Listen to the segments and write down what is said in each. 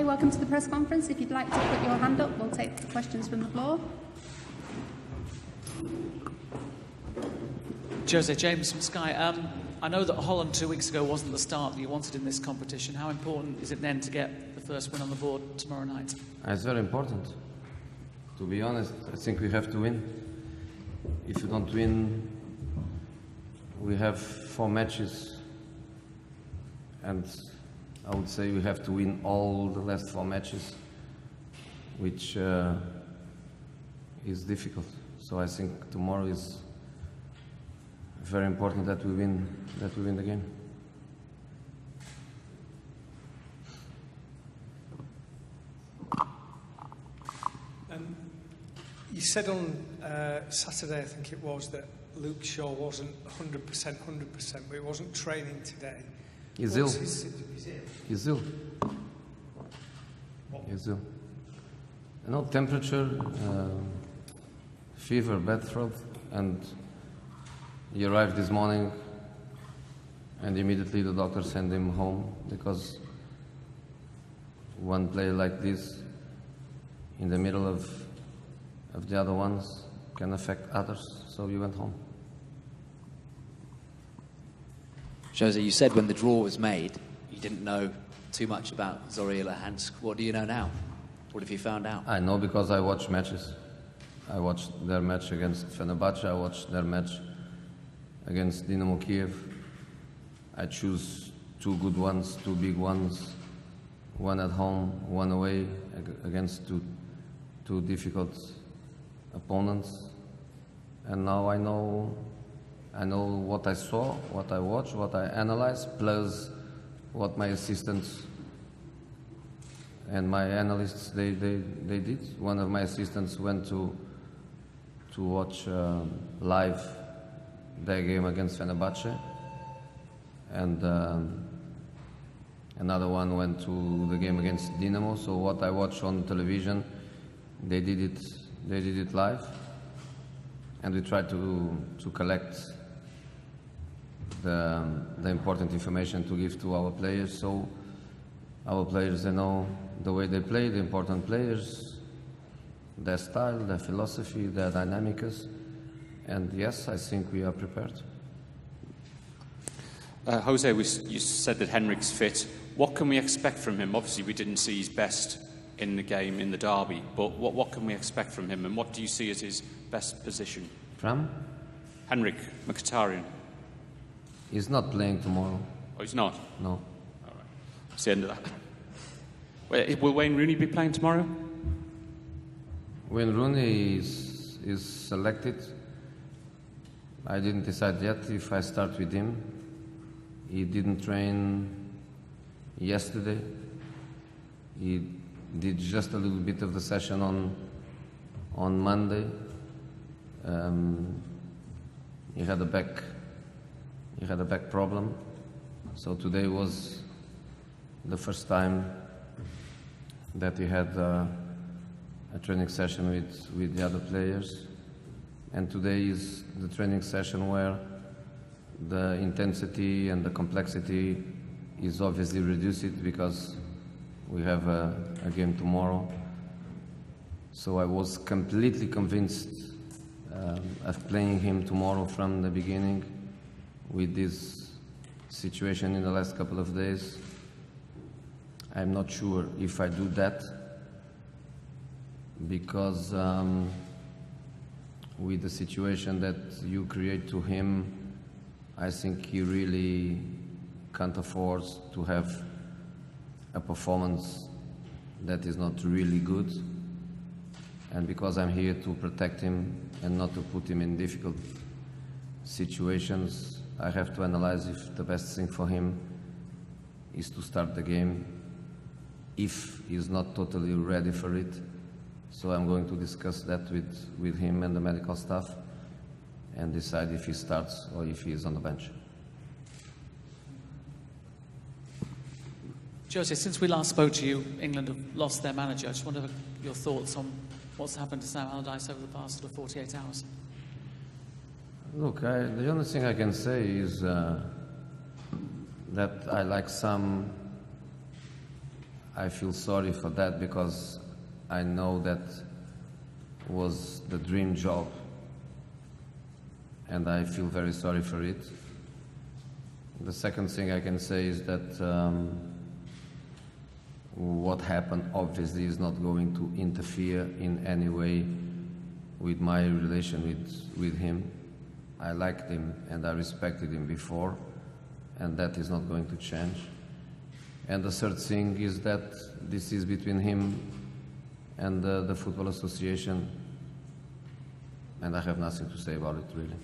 welcome to the press conference. If you'd like to put your hand up, we'll take the questions from the floor. Jose, James from Sky. I know that Holland 2 weeks ago wasn't the start that you wanted in this competition. How important is it then to get the first win on the board tomorrow night? It's very important. To be honest, I think we have to win. If you don't win, we have 4 matches, and I would say we have to win all the last 4 matches, which is difficult. So I think tomorrow is very important that we win the game. You said on Saturday, I think it was, that Luke Shaw wasn't 100%, but he wasn't training today. He's ill. He's ill. He's ill. He's ill. You know, temperature, fever, bad throat, and he arrived this morning, and immediately the doctor sent him home because one player like this, in the middle of the other ones, can affect others. So he went home. Jose, you said when the draw was made, you didn't know too much about Zorya Luhansk. What do you know now? What have you found out? I know because I watch matches. I watched their match against Fenerbahce. I watched their match against Dynamo Kiev. I choose 2 good ones, 2 big ones, one at home, one away against two difficult opponents. And now I know what I saw, what I watched, what I analyzed, plus what my assistants and my analysts they did. One of my assistants went to watch live their game against Fenerbahce, and another one went to the game against Dynamo. So what I watched on television, they did it live, and we tried to collect the important information to give to our players. So our players, they know the way they play, the important players, their style, their philosophy, their dynamics. And yes, I think we are prepared. Jose, you said that Henrik's fit. What can we expect from him? Obviously, we didn't see his best in the game, in the derby, but what can we expect from him, and what do you see as his best position? From? Henrik Mkhitaryan. He's not playing tomorrow. Oh, he's not? No. All right. That's the end of that. Will Wayne Rooney be playing tomorrow? Wayne Rooney is selected. I didn't decide yet if I start with him. He didn't train yesterday. He did just a little bit of the session on Monday. He had a back problem, so today was the first time that he had a training session with the other players. And today is the training session where the intensity and the complexity is obviously reduced because we have a game tomorrow. So I was completely convinced of playing him tomorrow from the beginning. With this situation in the last couple of days, I'm not sure if I do that, because with the situation that you create to him, I think he really can't afford to have a performance that is not really good. And because I'm here to protect him and not to put him in difficult situations, I have to analyze if the best thing for him is to start the game if he's not totally ready for it. So I'm going to discuss that with him and the medical staff and decide if he starts or if he is on the bench. Jose, since we last spoke to you, England have lost their manager. I just wonder your thoughts on what's happened to Sam Allardyce over the past sort of 48 hours. Look, the only thing I can say is that I like Sam. I feel sorry for that because I know that was the dream job, and I feel very sorry for it. The second thing I can say is that what happened obviously is not going to interfere in any way with my relation with him. I liked him and I respected him before, and that is not going to change. And the third thing is that this is between him and the Football Association, and I have nothing to say about it, really.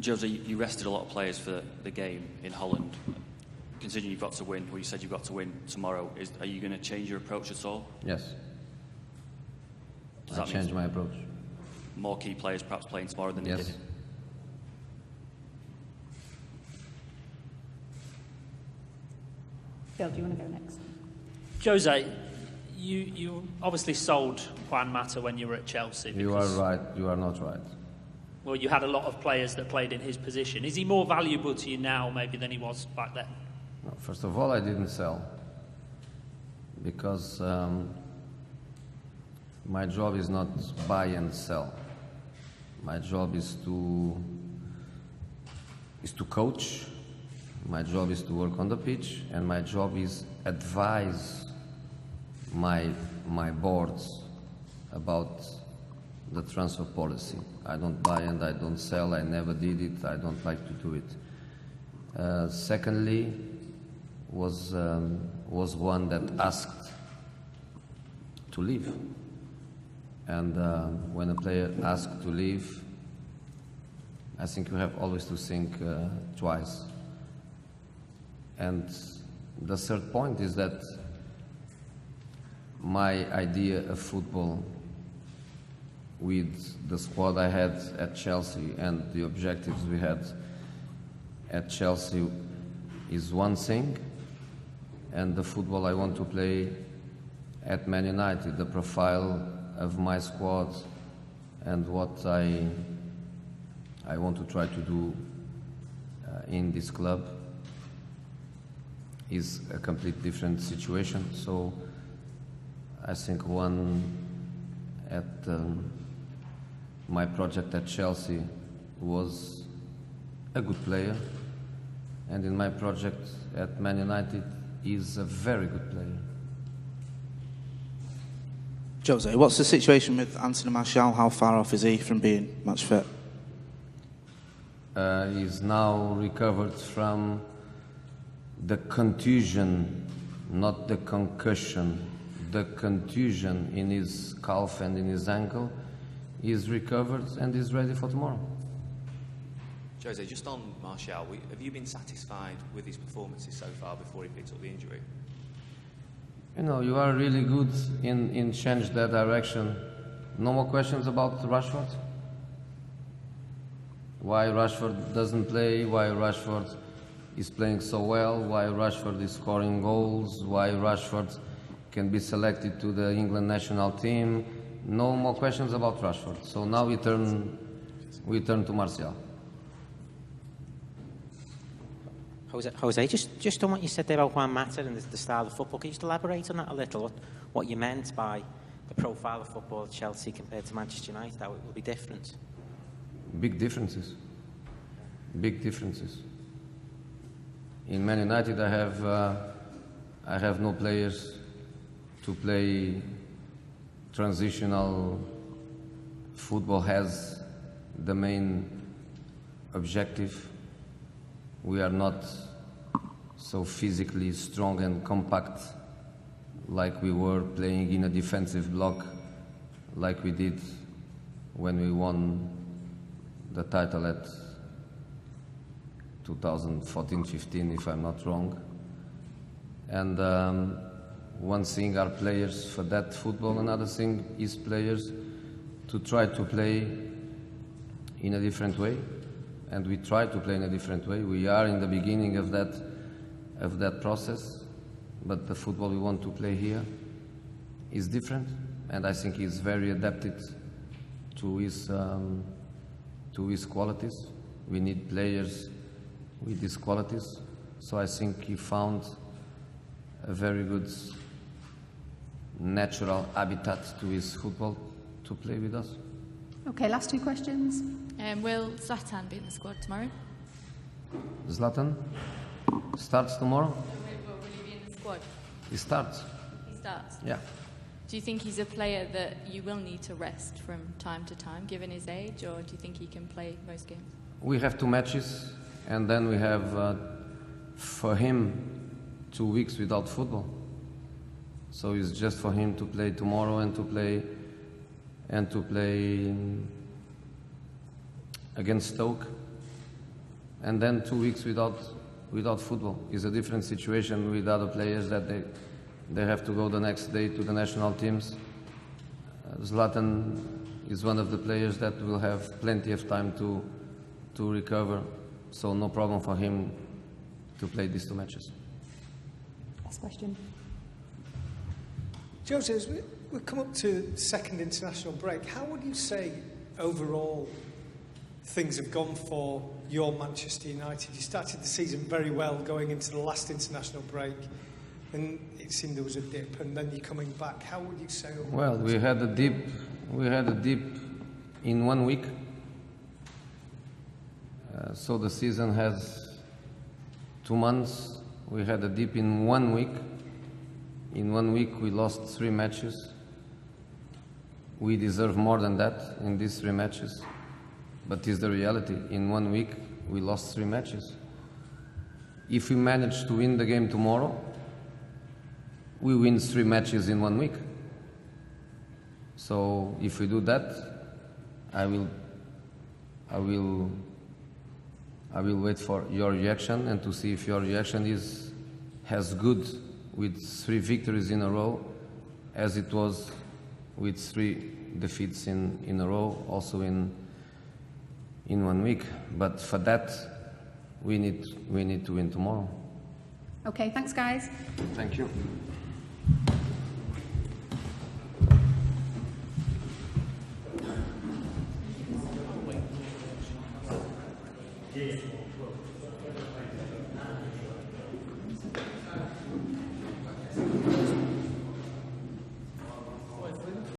Jose, you rested a lot of players for the game in Holland. Considering you've got to win, well, you said you've got to win tomorrow, are you going to change your approach at all? Yes. Does I that changed mean my approach. more key players perhaps playing tomorrow than Yes. they did? Phil, do you want to go next? Jose, you obviously sold Juan Mata when you were at Chelsea. You are right. You are not right. Well, you had a lot of players that played in his position. Is he more valuable to you now, maybe, than he was back then? No, first of all, I didn't sell because my job is not buy and sell. My job is to coach. My job is to work on the pitch, and my job is advise my boards about the transfer policy. I don't buy and I don't sell. I never did it. I don't like to do it. Secondly, was one that asked to leave, and when a player asks to leave, I think you have always to think twice. And the third point is that my idea of football with the squad I had at Chelsea and the objectives we had at Chelsea is one thing, and the football I want to play at Man United, the profile of my squad and what I want to try to do in this club is a complete different situation. So I think one at my project at Chelsea was a good player, and in my project at Man United is a very good player. Jose, what's the situation with Anthony Martial? How far off is he from being match fit? He's now recovered from the contusion, not the concussion, the contusion in his calf and in his ankle. He's recovered and is ready for tomorrow. Jose, just on Martial, have you been satisfied with his performances so far before he picked up the injury? You know, you are really good in change that direction. No more questions about Rashford? Why Rashford doesn't play, why Rashford is playing so well, why Rashford is scoring goals, why Rashford can be selected to the England national team. No more questions about Rashford. So now we turn to Martial. Jose, just on what you said there about Juan Mata and the style of football, can you just elaborate on that a little? What you meant by the profile of football at Chelsea compared to Manchester United, how it will be different? Big differences. Big differences. In Man United, I have no players to play transitional football has the main objective. We are not so physically strong and compact like we were playing in a defensive block like we did when we won the title at 2014-15, if I'm not wrong. And one thing are players for that football, another thing is players to try to play in a different way. And we try to play in a different way. We are in the beginning of that process, but the football we want to play here is different, and I think he's very adapted to his qualities. We need players with his qualities. So I think he found a very good natural habitat to his football to play with us. Okay, last two questions. Will Zlatan be in the squad tomorrow? Zlatan starts tomorrow? Will he be in the squad? He starts. He starts? Yeah. Do you think he's a player that you will need to rest from time to time, given his age, or do you think he can play most games? We have 2 matches, and then we have, for him, 2 weeks without football. So it's just for him to play tomorrow and to play against Stoke, and then 2 weeks without football. It's a different situation with other players that they have to go the next day to the national teams. Zlatan is one of the players that will have plenty of time to recover, so no problem for him to play these 2 matches. Last question. Jose, as we come up to second international break, how would you say overall things have gone for your Manchester United? You started the season very well going into the last international break, and it seemed there was a dip, and then you're coming back. How would you say overall? Well, we had a dip in 1 week. So the season has 2 months. We had a dip in 1 week. In 1 week we lost 3 matches. We deserve more than that in these 3 matches. But it's the reality. In 1 week we lost 3 matches. If we manage to win the game tomorrow, we win 3 matches in 1 week. So if we do that, I will wait for your reaction and to see if your reaction is as good with 3 victories in a row as it was with 3 defeats in a row, also in 1 week. But for that, we need to win tomorrow. Okay, thanks guys. Thank you.